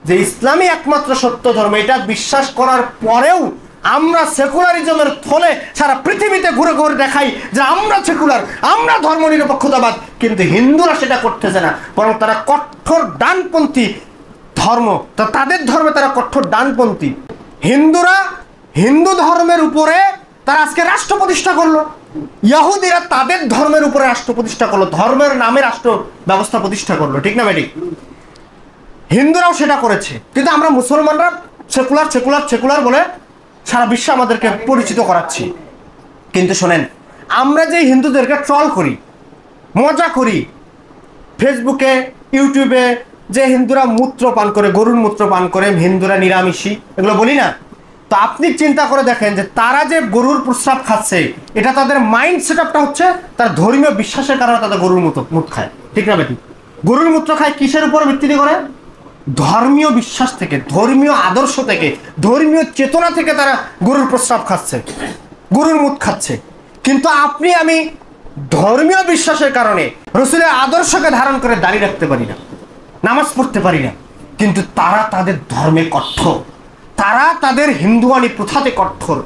যে ইসলামই একমাত্র সত্য ধর্ম, এটা বিশ্বাস করার পরেও আমরা সেকুলারিজমের থলে সারা পৃথিবীতে ঘুরে ঘুরে দেখাই যে আমরা সেকুলার, আমরা ধর্মনিরপেক্ষতাবাদ, কিন্তু হিন্দুরা সেটা করতেছে না, বরং তারা কঠোর ডানপন্থী ধর্ম, তাদের ধর্মে তারা কঠোর ডানপন্থী। হিন্দুরা হিন্দু ধর্মের উপরে তারা আজকে রাষ্ট্র প্রতিষ্ঠা করলো, ইহুদিরা তাদের ধর্মের উপরে রাষ্ট্র প্রতিষ্ঠা করলো, ধর্মের নামে রাষ্ট্র ব্যবস্থা প্রতিষ্ঠা করলো, ঠিক না ম্যাডি? হিন্দুরাও সেটা করেছে, কিন্তু আমরা মুসলমানরা সেকুলার সেকুলার সেকুলার বলে সারা বিশ্বে আমাদেরকে পরিচিত করাচ্ছি। কিন্তু শোনেন, আমরা যে হিন্দুদেরকে ট্রল করি, মজা করি ফেসবুকে ইউটিউবে, যে হিন্দুরা মূত্র পান করে, গরুর মূত্র পান করে, হিন্দুরা নিরামিষী, এগুলো বলি না, তো আপনি চিন্তা করে দেখেন যে তারা যে গরুর প্রস্রাব খাচ্ছে, এটা তাদের মাইন্ড সেট আপটা হচ্ছে তার ধর্মীয় বিশ্বাসের কারণে তাদের গরুর মুখ খায়, ঠিক না বেটি? গরুর মূত্র খায় কিসের উপর ভিত্তি করে? ধর্মীয় বিশ্বাস থেকে, ধর্মীয় আদর্শ থেকে, ধর্মীয় চেতনা থেকে তারা গরুর প্রস্রাব খাচ্ছে, গরুর মুখ খাচ্ছে। কিন্তু আপনি আমি ধর্মীয় বিশ্বাসের কারণে রসুলের আদর্শকে ধারণ করে দাঁড়িয়ে রাখতে পারি না, নামাজ পড়তে পারি না, কিন্তু তারা তাদের ধর্মে কঠোর, তারা তাদের হিন্দুয়ানি প্রথাতে কঠোর।